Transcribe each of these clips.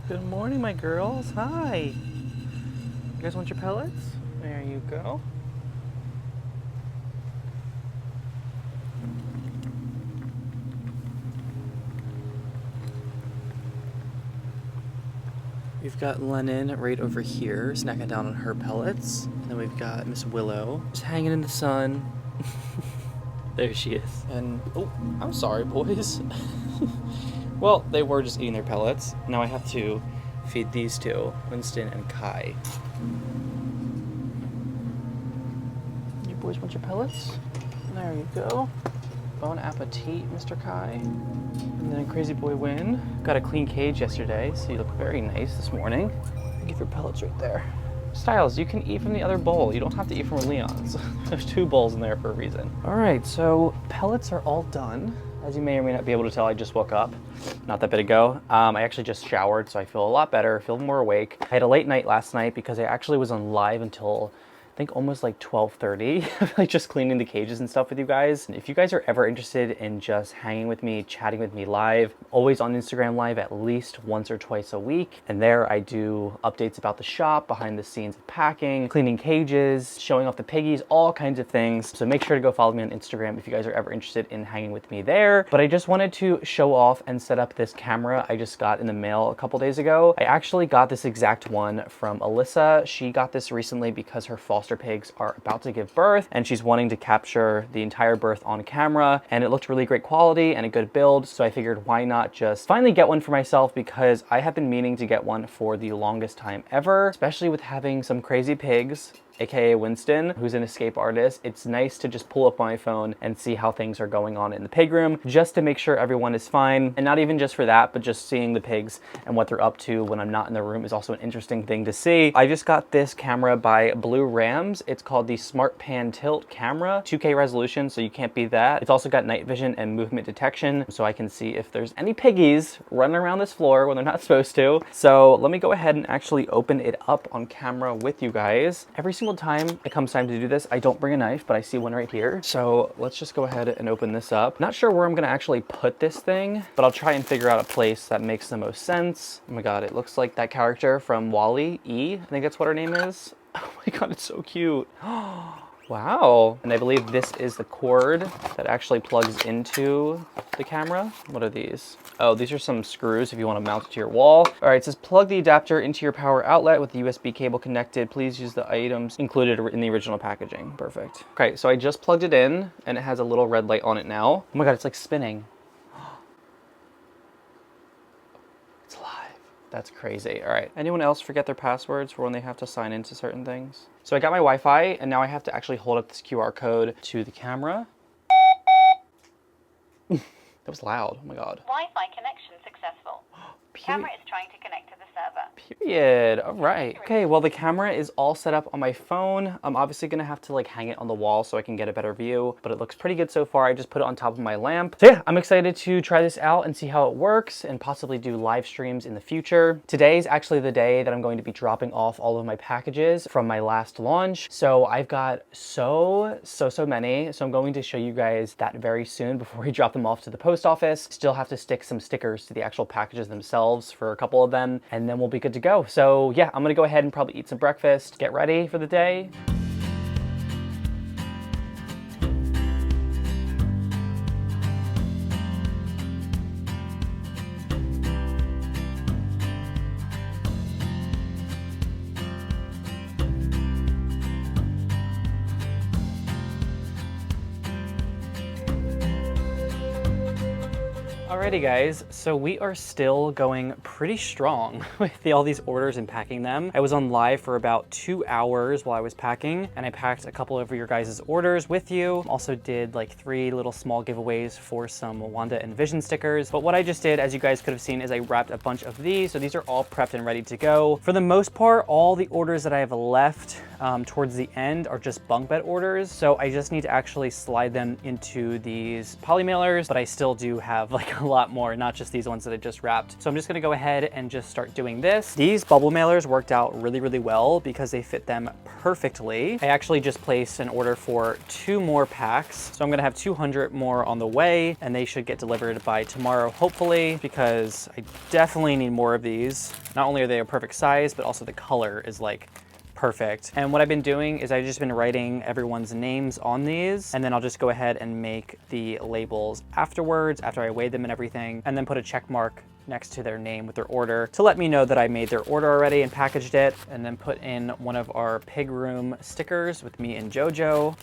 Good morning, my girls. Hi. You guys want your pellets? There you go. We've got Lennon right over here, snacking down on her pellets. And then we've got Miss Willow just hanging in the sun. There she is. And, oh, I'm sorry, boys. Well, they were just eating their pellets. Now I have to feed these two, Winston and Kai. You boys want your pellets? There you go. Bon appetit, Mr. Kai. And then Crazy Boy Win. Got a clean cage yesterday, so you look very nice this morning. Give your pellets right there. Styles, you can eat from the other bowl. You don't have to eat from Leon's. There's two bowls in there for a reason. All right, so pellets are all done. As you may or may not be able to tell, I just woke up not that bit ago. I actually just showered, so I feel a lot better, feel more awake. I had a late night last night because I actually was on live until I think almost like 12:30, like just cleaning the cages and stuff with you guys. If you guys are ever interested in just hanging with me, chatting with me live, always on Instagram live at least once or twice a week. And there I do updates about the shop, behind the scenes of packing, cleaning cages, showing off the piggies, all kinds of things. So make sure to go follow me on Instagram if you guys are ever interested in hanging with me there. But I just wanted to show off and set up this camera I just got in the mail a couple days ago. I actually got this exact one from Alyssa. She got this recently because her foster pigs are about to give birth and she's wanting to capture the entire birth on camera, and it looked really great quality and a good build, so I figured why not just finally get one for myself, because I have been meaning to get one for the longest time ever, especially with having some crazy pigs, aka Winston, who's an escape artist. It's nice to just pull up my phone and see how things are going on in the pig room, just to make sure everyone is fine. And not even just for that, but just seeing the pigs and what they're up to when I'm not in the room is also an interesting thing to see. I just got this camera by Blue Rams. It's called the Smart Pan Tilt camera, 2K resolution, so you can't beat that. It's also got night vision and movement detection, so I can see if there's any piggies running around this floor when they're not supposed to. So let me go ahead and actually open it up on camera with you guys. Every single time it comes time to do this, I don't bring a knife, but I see one right here. So let's just go ahead and open this up. Not sure where I'm gonna actually put this thing, but I'll try and figure out a place that makes the most sense. Oh my God, it looks like that character from WALL-E, I think that's what her name is. Oh my God, it's so cute. Wow. And I believe this is the cord that actually plugs into the camera. What are these? Oh, these are some screws if you want to mount it to your wall. All right, it says plug the adapter into your power outlet with the USB cable connected. Please use the items included in the original packaging. Perfect. Okay, so I just plugged it in and it has a little red light on it now. Oh my God, it's like spinning. It's live. That's crazy. All right. Anyone else forget their passwords for when they have to sign into certain things? So I got my Wi-Fi and now I have to actually hold up this QR code to the camera. That was loud. Oh my God. Wi-Fi connection successful. Camera is trying to connect to the server. Period. All right. Okay, well, the camera is all set up on my phone. I'm obviously gonna have to like hang it on the wall so I can get a better view, but it looks pretty good so far. I just put it on top of my lamp. So yeah, I'm excited to try this out and see how it works and possibly do live streams in the future. Today is actually the day that I'm going to be dropping off all of my packages from my last launch. So I've got so many. So I'm going to show you guys that very soon before we drop them off to the post office. Still have to stick some stickers to the actual packages themselves for a couple of them, and then we'll be good to go. So yeah, I'm gonna go ahead and probably eat some breakfast, get ready for the day. Alrighty guys, so we are still going pretty strong with all these orders and packing them. I was on live for about 2 hours while I was packing, and I packed a couple of your guys' orders with you. Also did like 3 little small giveaways for some Wanda and Vision stickers. But what I just did, as you guys could have seen, is I wrapped a bunch of these. So these are all prepped and ready to go. For the most part, all the orders that I have left towards the end are just bunk bed orders. So I just need to actually slide them into these poly mailers, but I still do have like a lot more, not just these ones that I just wrapped. So I'm just gonna go ahead and just start doing this. These bubble mailers worked out really, really well because they fit them perfectly. I actually just placed an order for 2 more packs. So I'm gonna have 200 more on the way, and they should get delivered by tomorrow, hopefully, because I definitely need more of these. Not only are they a perfect size, but also the color is like perfect. And what I've been doing is I've just been writing everyone's names on these, and then I'll just go ahead and make the labels afterwards, after I weigh them and everything, and then put a check mark next to their name with their order to let me know that I made their order already and packaged it, and then put in one of our pig room stickers with me and JoJo.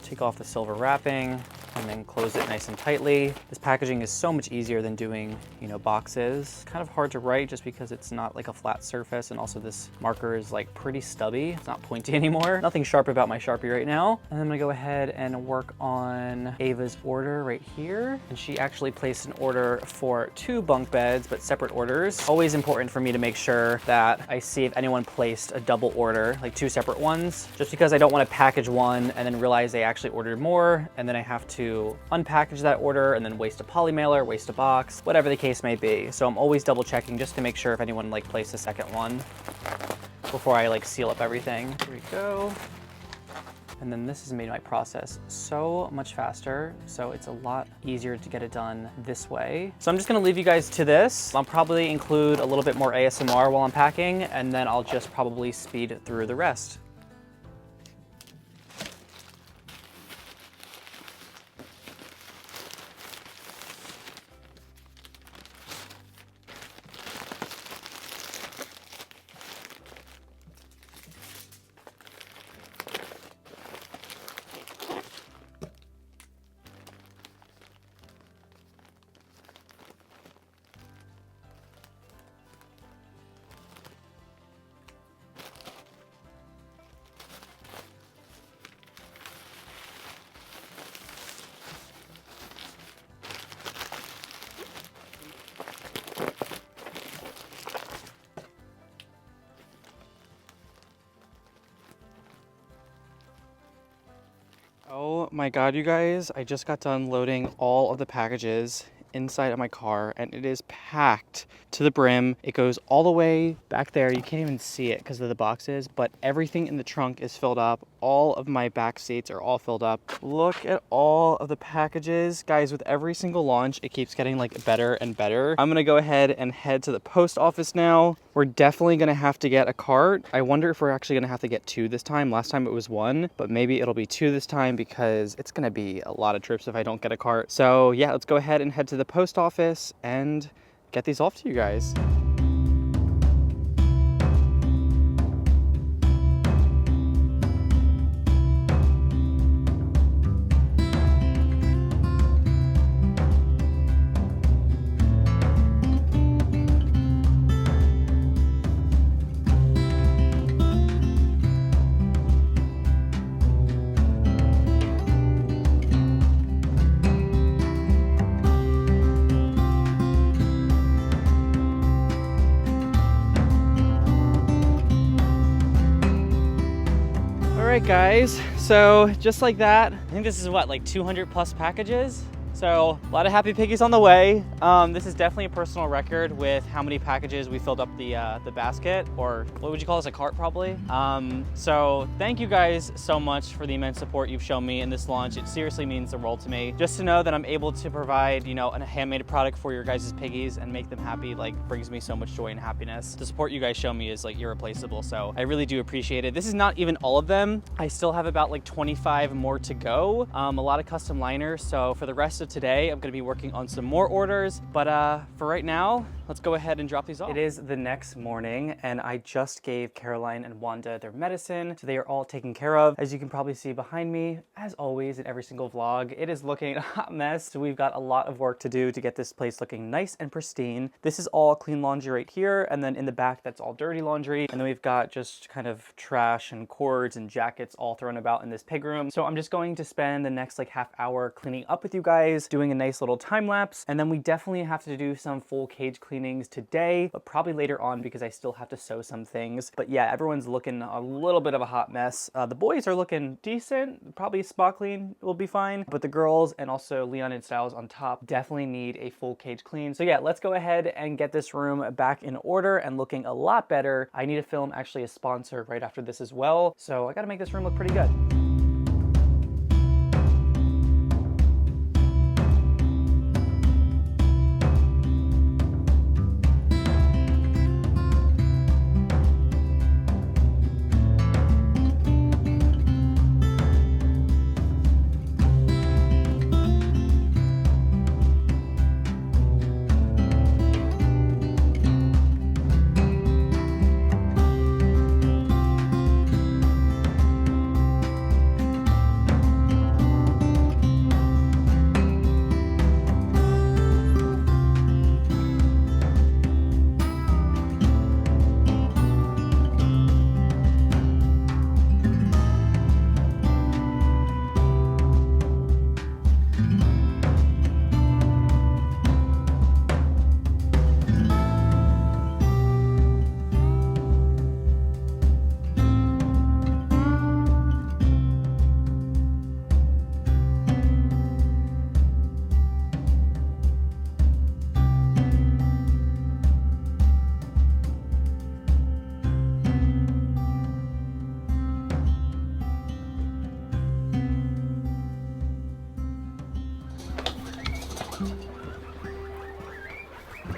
Take off the silver wrapping and then close it nice and tightly. This packaging is so much easier than doing, you know, boxes. Kind of hard to write just because it's not like a flat surface, and also this marker is like pretty stubby. It's not pointy anymore. Nothing sharp about my Sharpie right now. And I'm gonna go ahead and work on Ava's order right here. And she actually placed an order for 2 bunk beds, but separate orders. Always important for me to make sure that I see if anyone placed a double order, like 2 separate ones, just because I don't want to package one and then realize they actually ordered more, and then I have to unpackage that order and then waste a poly mailer, waste a box, whatever the case may be. So I'm always double checking just to make sure if anyone like placed a second one before I like seal up everything. Here we go. And then this has made my process so much faster. So it's a lot easier to get it done this way. So I'm just gonna leave you guys to this. I'll probably include a little bit more ASMR while I'm packing, and then I'll just probably speed through the rest. Oh my God, you guys, I just got done loading all of the packages inside of my car, and it is packed to the brim. It goes all the way back there. You can't even see it because of the boxes, but everything in the trunk is filled up. All of my back seats are all filled up. Look at all of the packages. Guys, with every single launch, it keeps getting like better and better. I'm gonna go ahead and head to the post office now. We're definitely gonna have to get a cart. I wonder if we're actually gonna have to get 2 this time. Last time it was 1, but maybe it'll be 2 this time because it's gonna be a lot of trips if I don't get a cart. So yeah, let's go ahead and head to the post office and get these off to you guys. All right, guys, so just like that, I think this is what, like 200 plus packages? So a lot of happy piggies on the way. This is definitely a personal record with how many packages we filled up the basket, or what would you call this, a cart probably? So thank you guys so much for the immense support you've shown me in this launch. It seriously means the world to me. Just to know that I'm able to provide, you know, a handmade product for your guys' piggies and make them happy, like, brings me so much joy and happiness. The support you guys show me is like irreplaceable, so I really do appreciate it. This is not even all of them. I still have about like 25 more to go. A lot of custom liners, so for the rest of today, I'm gonna be working on some more orders, but for right now, let's go ahead and drop these off. It is the next morning, and I just gave Caroline and Wanda their medicine, so they are all taken care of. As you can probably see behind me, as always in every single vlog, it is looking a hot mess. So we've got a lot of work to do to get this place looking nice and pristine. This is all clean laundry right here, and then in the back, that's all dirty laundry. And then we've got just kind of trash and cords and jackets all thrown about in this pig room. So I'm just going to spend the next like half hour cleaning up with you guys, boys, doing a nice little time lapse, and then we definitely have to do some full cage cleanings today, but probably later on because I still have to sew some things. But yeah, everyone's looking a little bit of a hot mess. The boys are looking decent, probably spot clean will be fine, but the girls and also Leon and Styles on top definitely need a full cage clean. So yeah, let's go ahead and get this room back in order and looking a lot better. I need to film actually a sponsor right after this as well, so I gotta make this room look pretty good.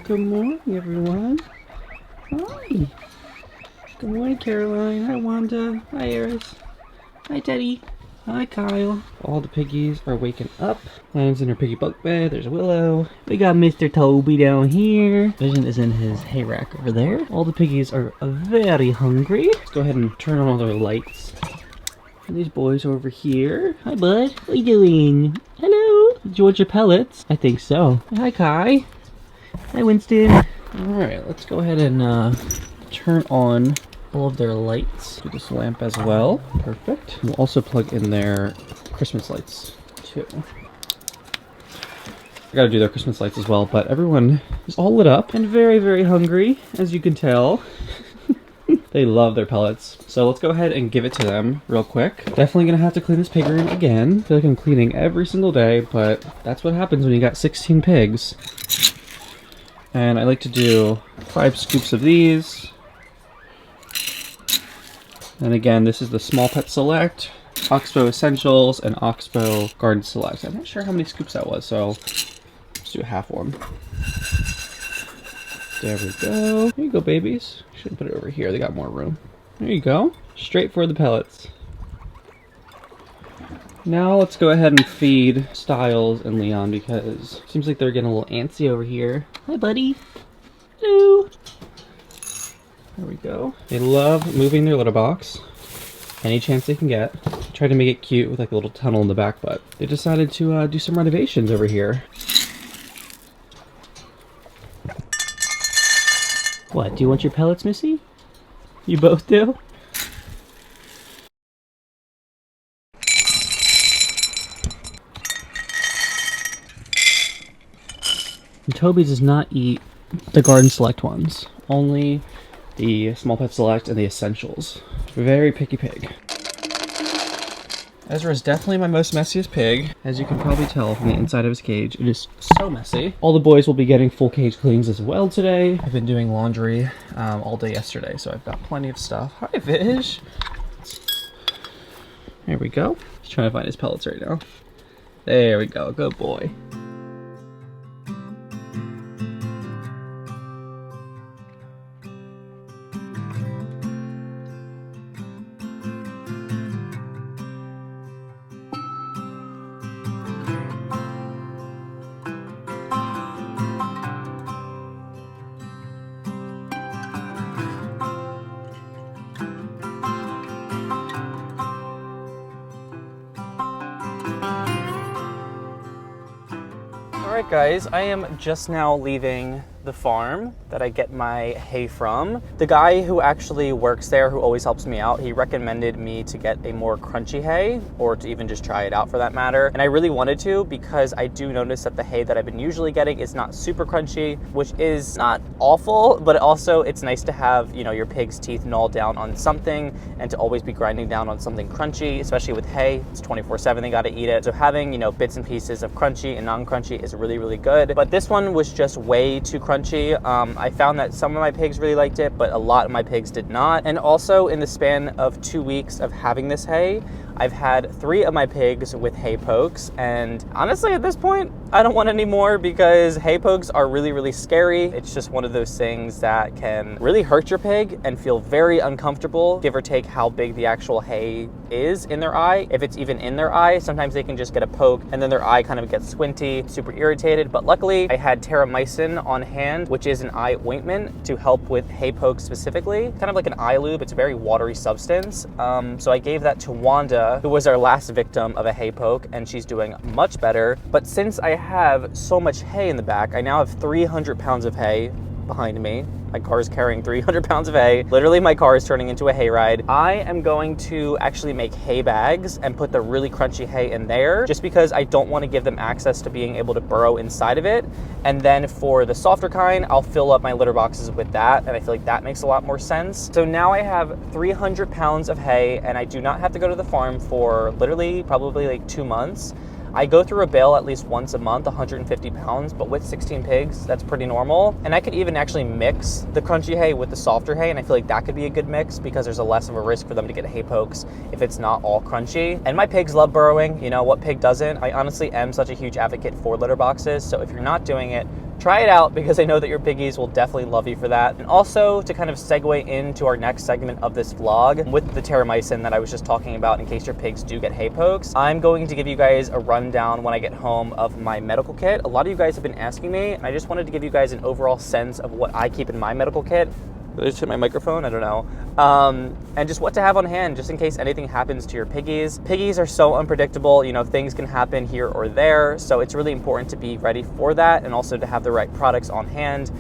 Good morning, everyone. Hi. Good morning, Caroline. Hi, Wanda. Hi, Eris. Hi, Teddy. Hi, Kyle. All the piggies are waking up. Lion's in her piggy bunk bed. There's Willow. We got Mr. Toby down here. Vision is in his hay rack over there. All the piggies are very hungry. Let's go ahead and turn on all their lights. And these boys are over here. Hi, bud. What are you doing? Hello. Did you want your pellets? I think so. Hi, Kai. Hi, Winston. Alright, let's go ahead and turn on all of their lights. Do this lamp as well. Perfect. We'll also plug in their Christmas lights too. I gotta do their Christmas lights as well, but everyone is all lit up and very, very hungry, as you can tell. They love their pellets. So let's go ahead and give it to them real quick. Definitely gonna have to clean this pig room again. I feel like I'm cleaning every single day, but that's what happens when you got 16 pigs. And I like to do 5 scoops of these. And again, this is the Small Pet Select, Oxbow Essentials, and Oxbow Garden Select. I'm not sure how many scoops that was, so let's do a half one. There we go. There you go, babies. Should put it over here. They got more room. There you go. Straight for the pellets. Now let's go ahead and feed Styles and Leon because it seems like they're getting a little antsy over here. Hi, buddy. Hello. There we go. They love moving their litter box any chance they can get. Try to make it cute with like a little tunnel in the back, but they decided to do some renovations over here. What, do you want your pellets, Missy? You both do? And Toby does not eat the Garden Select ones, only the Small Pet Select and the Essentials. Very picky pig. Ezra is definitely my most messiest pig, as you can probably tell from the inside of his cage. It is so messy. All the boys will be getting full cage cleans as well today. I've been doing laundry all day yesterday, so I've got plenty of stuff. Hi, Vish. There we go. He's trying to find his pellets right now. There we go. Good boy. Alright guys, I am just now leaving the farm that I get my hay from. The guy who actually works there, who always helps me out, he recommended me to get a more crunchy hay, or to even just try it out for that matter. And I really wanted to, because I do notice that the hay that I've been usually getting is not super crunchy, which is not awful, but also it's nice to have, you know, your pig's teeth gnaw down on something and to always be grinding down on something crunchy, especially with hay. It's 24/7, they gotta eat it. So having, you know, bits and pieces of crunchy and non-crunchy is really, really good. But this one was just way too crunchy. I found that some of my pigs really liked it, but a lot of my pigs did not. And also in the span of 2 weeks of having this hay, I've had 3 of my pigs with hay pokes, and honestly at this point, I don't want any more, because hay pokes are really, really scary. It's just one of those things that can really hurt your pig and feel very uncomfortable, give or take how big the actual hay is in their eye. If it's even in their eye, sometimes they can just get a poke and then their eye kind of gets squinty, super irritated. But luckily I had terramycin on hand, which is an eye ointment to help with hay pokes specifically. Kind of like an eye lube. It's a very watery substance. So I gave that to Wanda, who was our last victim of a hay poke, and she's doing much better. But since I have so much hay in the back, I now have 300 pounds of hay behind me. My car is carrying 300 pounds of hay. Literally, my car is turning into a hayride. I am going to actually make hay bags and put the really crunchy hay in there, just because I don't want to give them access to being able to burrow inside of it. And then for the softer kind, I'll fill up my litter boxes with that, and I feel like that makes a lot more sense. So now I have 300 pounds of hay, and I do not have to go to the farm for literally probably like 2 months. I go through a bale at least once a month, 150 pounds, but with 16 pigs, that's pretty normal. And I could even actually mix the crunchy hay with the softer hay, and I feel like that could be a good mix, because there's a less of a risk for them to get hay pokes if it's not all crunchy. And my pigs love burrowing. You know, what pig doesn't? I honestly am such a huge advocate for litter boxes, so if you're not doing it, try it out, because I know that your piggies will definitely love you for that. And also, to kind of segue into our next segment of this vlog with the terramycin that I was just talking about in case your pigs do get hay pokes, I'm going to give you guys a rundown when I get home of my medical kit. A lot of you guys have been asking me, and I just wanted to give you guys an overall sense of what I keep in my medical kit. Did I just hit my microphone? I don't know. And just what to have on hand, just in case anything happens to your piggies. Piggies are so unpredictable, you know, things can happen here or there. So it's really important to be ready for that, and also to have the right products on hand,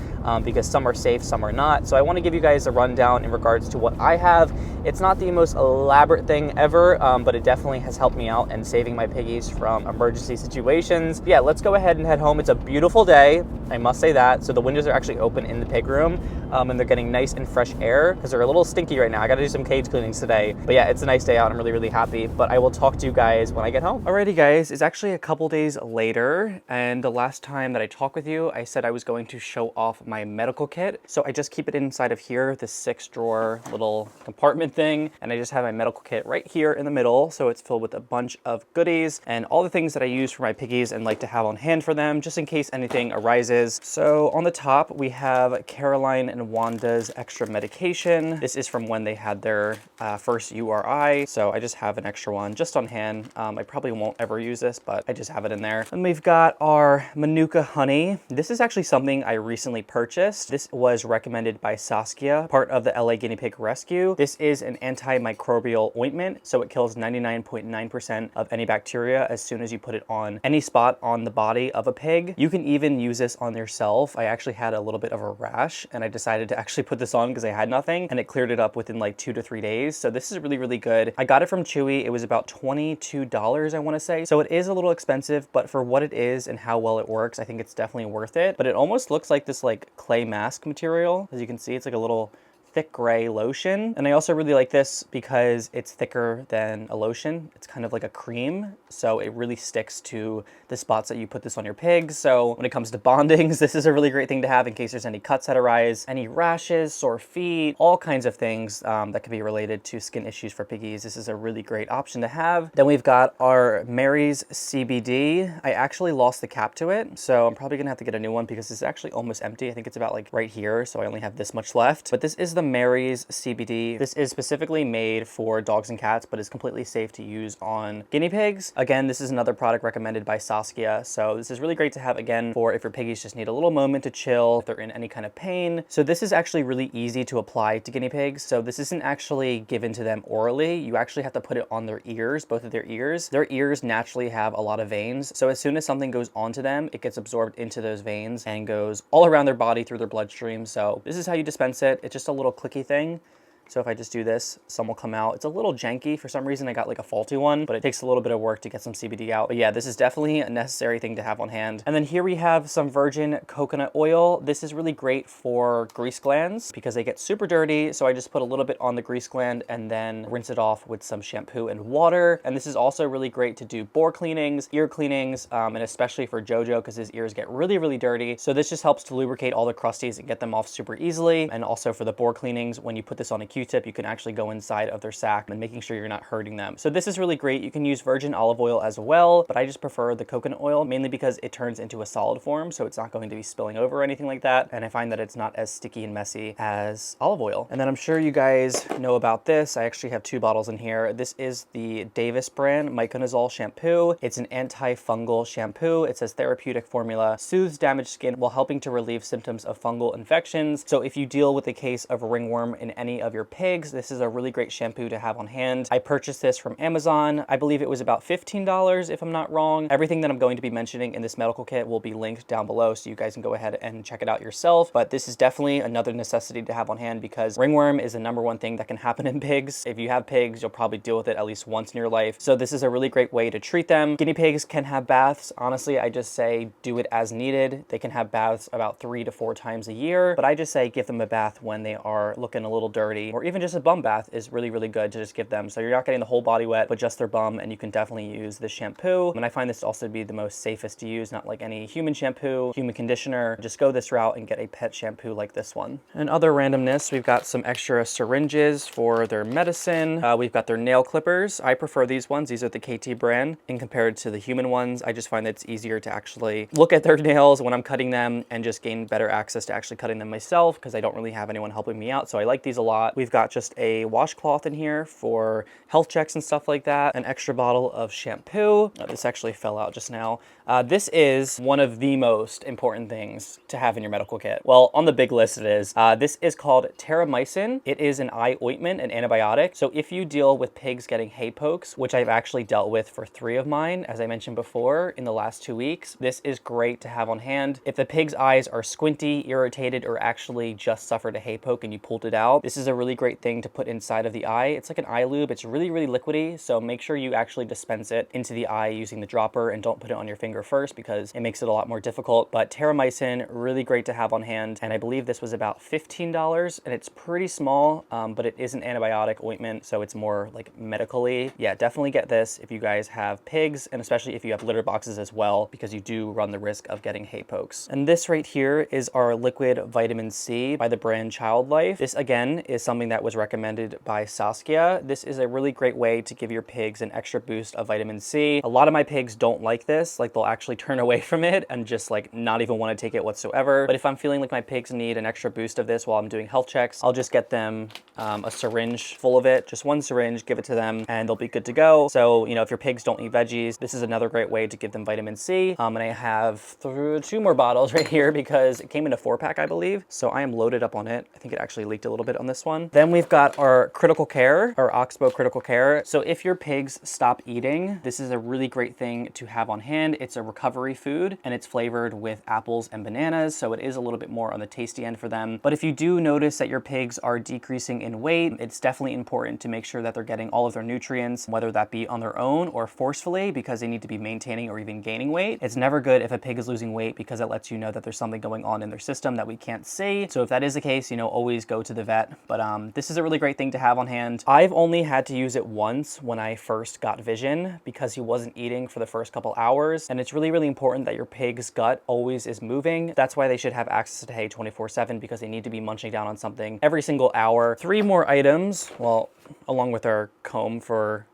because some are safe, some are not. So I want to give you guys a rundown in regards to what I have. It's not the most elaborate thing ever, but it definitely has helped me out in saving my piggies from emergency situations. Yeah, let's go ahead and head home. It's a beautiful day, I must say that. So the windows are actually open in the pig room, and they're getting nice and fresh air, because they're a little stinky right now. I gotta do some cage cleanings today. But yeah, it's a nice day out. I'm really, really happy. But I will talk to you guys when I get home. Alrighty guys, it's actually a couple days later, and the last time that I talked with you, I said I was going to show off my medical kit. So I just keep it inside of here, this 6-drawer little compartment thing, and I just have my medical kit right here in the middle. So it's filled with a bunch of goodies and all the things that I use for my piggies and like to have on hand for them, just in case anything arises. So on the top, we have Caroline and Wanda's extra medication. This is from when they had their first URI. So I just have an extra one just on hand. I probably won't ever use this, but I just have it in there. And we've got our Manuka honey. This is actually something I recently purchased. This was recommended by Saskia, part of the LA Guinea Pig Rescue. This is an antimicrobial ointment, so it kills 99.9% of any bacteria as soon as you put it on any spot on the body of a pig. You can even use this on yourself. I actually had a little bit of a rash, and I decided to actually put this on because I had nothing, and it cleared it up within like 2 to 3 days. So this is really, really good. I got it from Chewy. It was about $22, I want to say. So it is a little expensive, but for what it is and how well it works, I think it's definitely worth it. But it almost looks like this like clay mask material. As you can see, it's like a little thick gray lotion. And I also really like this because it's thicker than a lotion. It's kind of like a cream, so it really sticks to the spots that you put this on your pigs. So when it comes to bondings, this is a really great thing to have in case there's any cuts that arise, any rashes, sore feet, all kinds of things that could be related to skin issues for piggies. This is a really great option to have. Then we've got our Mary's CBD. I actually lost the cap to it, so I'm probably gonna have to get a new one because it's actually almost empty. I think it's about like right here, so I only have this much left. But this is the Mary's CBD. This is specifically made for dogs and cats, but is completely safe to use on guinea pigs. Again, this is another product recommended by Saskia. So this is really great to have, again, for if your piggies just need a little moment to chill, if they're in any kind of pain. So this is actually really easy to apply to guinea pigs. So this isn't actually given to them orally. You actually have to put it on their ears, both of their ears. Their ears naturally have a lot of veins. So as soon as something goes onto them, it gets absorbed into those veins and goes all around their body through their bloodstream. So this is how you dispense it. It's just a little clicky thing. So if I just do this, some will come out. It's a little janky. For some reason, I got like a faulty one, but it takes a little bit of work to get some CBD out. But yeah, this is definitely a necessary thing to have on hand. And then here we have some virgin coconut oil. This is really great for grease glands because they get super dirty. So I just put a little bit on the grease gland and then rinse it off with some shampoo and water. And this is also really great to do bore cleanings, ear cleanings, and especially for Jojo because his ears get really, really dirty. So this just helps to lubricate all the crusties and get them off super easily. And also for the bore cleanings, when you put this on a Q-tip, you can actually go inside of their sac and making sure you're not hurting them. So this is really great. You can use virgin olive oil as well, but I just prefer the coconut oil mainly because it turns into a solid form, so it's not going to be spilling over or anything like that. And I find that it's not as sticky and messy as olive oil. And then I'm sure you guys know about this. I actually have 2 bottles in here. This is the Davis brand Myconazole shampoo. It's an antifungal shampoo. It says therapeutic formula, soothes damaged skin while helping to relieve symptoms of fungal infections. So if you deal with a case of ringworm in any of your pigs, this is a really great shampoo to have on hand. I purchased this from Amazon. I believe it was about $15 if I'm not wrong. Everything that I'm going to be mentioning in this medical kit will be linked down below so you guys can go ahead and check it out yourself. But this is definitely another necessity to have on hand because ringworm is the #1 thing that can happen in pigs. If you have pigs, you'll probably deal with it at least once in your life. So this is a really great way to treat them. Guinea pigs can have baths. Honestly, I just say do it as needed. They can have baths about 3 to 4 times a year, but I just say give them a bath when they are looking a little dirty, or even just a bum bath is really, really good to just give them. So you're not getting the whole body wet, but just their bum, and you can definitely use this shampoo. And I find this also to be the most safest to use, not like any human shampoo, human conditioner. Just go this route and get a pet shampoo like this one. And other randomness, we've got some extra syringes for their medicine. We've got their nail clippers. I prefer these ones. These are the KT brand. And compared to the human ones, I just find that it's easier to actually look at their nails when I'm cutting them and just gain better access to actually cutting them myself because I don't really have anyone helping me out. So I like these a lot. We've got just a washcloth in here for health checks and stuff like that. An extra bottle of shampoo. This actually fell out just now. This is one of the most important things to have in your medical kit. Well, on the big list it is. This is called terramycin. It is an eye ointment, an antibiotic. So if you deal with pigs getting hay pokes, which I've actually dealt with for 3 of mine, as I mentioned before, in the last 2 weeks, this is great to have on hand. If the pig's eyes are squinty, irritated, or actually just suffered a hay poke and you pulled it out, this is a really great thing to put inside of the eye. It's like an eye lube. It's really, really liquidy. So make sure you actually dispense it into the eye using the dropper and don't put it on your finger first because it makes it a lot more difficult. But terramycin, really great to have on hand. And I believe this was about $15 and it's pretty small, but it is an antibiotic ointment. So it's more like medically. Yeah, definitely get this if you guys have pigs and especially if you have litter boxes as well, because you do run the risk of getting hay pokes. And this right here is our liquid vitamin C by the brand Child Life. This again is something that was recommended by Saskia. This is a really great way to give your pigs an extra boost of vitamin C. A lot of my pigs don't like this. Like they'll actually turn away from it and just like not even want to take it whatsoever. But if I'm feeling like my pigs need an extra boost of this while I'm doing health checks, I'll just get them a syringe full of it, just 1 syringe, give it to them and they'll be good to go. So, you know, if your pigs don't eat veggies, this is another great way to give them vitamin C. And I have 2 more bottles right here because it came in a 4-pack, I believe. So I am loaded up on it. I think it actually leaked a little bit on this one. Then we've got our critical care, our Oxbow critical care. So if your pigs stop eating, this is a really great thing to have on hand. It's a recovery food and it's flavored with apples and bananas. So it is a little bit more on the tasty end for them. But if you do notice that your pigs are decreasing in weight, it's definitely important to make sure that they're getting all of their nutrients, whether that be on their own or forcefully because they need to be maintaining or even gaining weight. It's never good if a pig is losing weight because it lets you know that there's something going on in their system that we can't see. So if that is the case, you know, always go to the vet. But this is a really great thing to have on hand. I've only had to use it once when I first got Vision because he wasn't eating for the first couple hours. And it's really, really important that your pig's gut always is moving. That's why they should have access to hay 24/7, because they need to be munching down on something every single hour. 3 more items, well, along with our comb for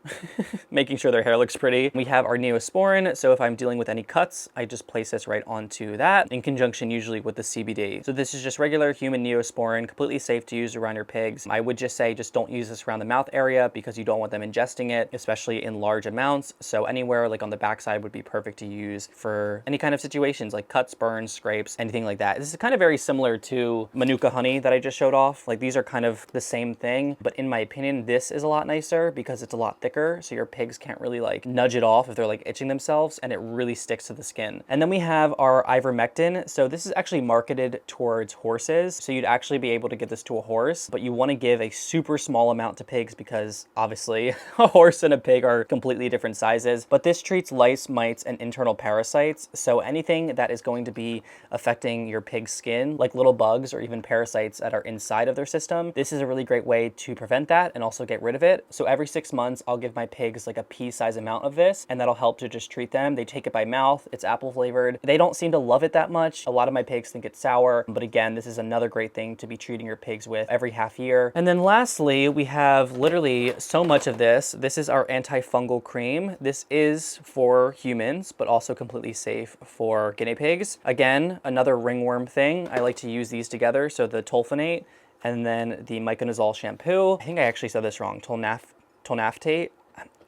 making sure their hair looks pretty. We have our Neosporin, so if I'm dealing with any cuts, I just place this right onto that in conjunction usually with the CBD. So this is just regular human Neosporin, completely safe to use around your pigs. I would just say just don't use this around the mouth area because you don't want them ingesting it, especially in large amounts. So anywhere like on the backside would be perfect to use for any kind of situations like cuts, burns, scrapes, anything like that. This is kind of very similar to Manuka honey that I just showed off. Like these are kind of the same thing, but in my opinion, this is a lot nicer because it's a lot thicker, so your pigs can't really like nudge it off if they're like itching themselves, and it really sticks to the skin. And then we have our ivermectin. So this is actually marketed towards horses, so you'd actually be able to give this to a horse, but you want to give a super small amount to pigs because obviously a horse and a pig are completely different sizes. But this treats lice, mites, and internal parasites, so anything that is going to be affecting your pig's skin, like little bugs or even parasites that are inside of their system, this is a really great way to prevent that and also get rid of it. So every 6 months, I'll give my pigs like a pea-size amount of this, and that'll help to just treat them. They take it by mouth. It's apple flavored. They don't seem to love it that much. A lot of my pigs think it's sour, but again, this is another great thing to be treating your pigs with every half year. And then lastly, we have literally so much of this. This is our antifungal cream. This is for humans, but also completely safe for guinea pigs. Again, another ringworm thing. I like to use these together. So the tolfonate and then the miconazole shampoo. I think I actually said this wrong, tolnaftate.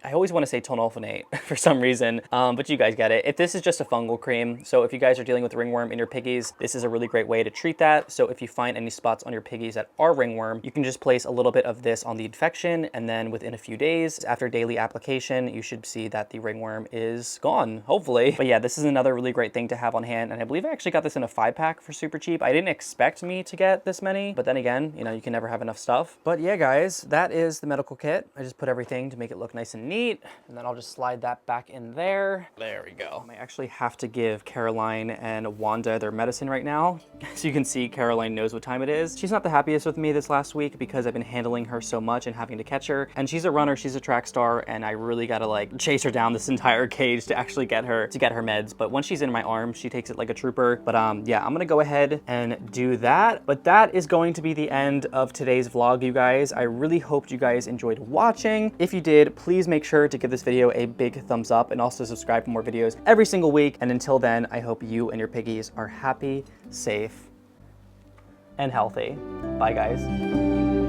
I always want to say tonolphinate for some reason, but you guys get it. If this is just a fungal cream, so if you guys are dealing with ringworm in your piggies, this is a really great way to treat that. So if you find any spots on your piggies that are ringworm, you can just place a little bit of this on the infection, and then within a few days after daily application, you should see that the ringworm is gone, hopefully. But yeah, this is another really great thing to have on hand, and I believe I actually got this in a 5-pack for super cheap. I didn't expect me to get this many, but then again, you know, you can never have enough stuff. But yeah, guys, that is the medical kit. I just put everything to make it look nice and neat, and then I'll just slide that back in there. There we go. I actually have to give Caroline and Wanda their medicine right now. As you can see, Caroline knows what time it is. She's not the happiest with me this last week because I've been handling her so much and having to catch her. And she's a runner, she's a track star, and I really gotta like chase her down this entire cage to actually get her meds. But once she's in my arms, she takes it like a trooper. But yeah, I'm gonna go ahead and do that. But that is going to be the end of today's vlog, you guys. I really hoped you guys enjoyed watching. If you did, please make sure to give this video a big thumbs up and also subscribe for more videos every single week. And until then, I hope you and your piggies are happy, safe, and healthy. Bye, guys.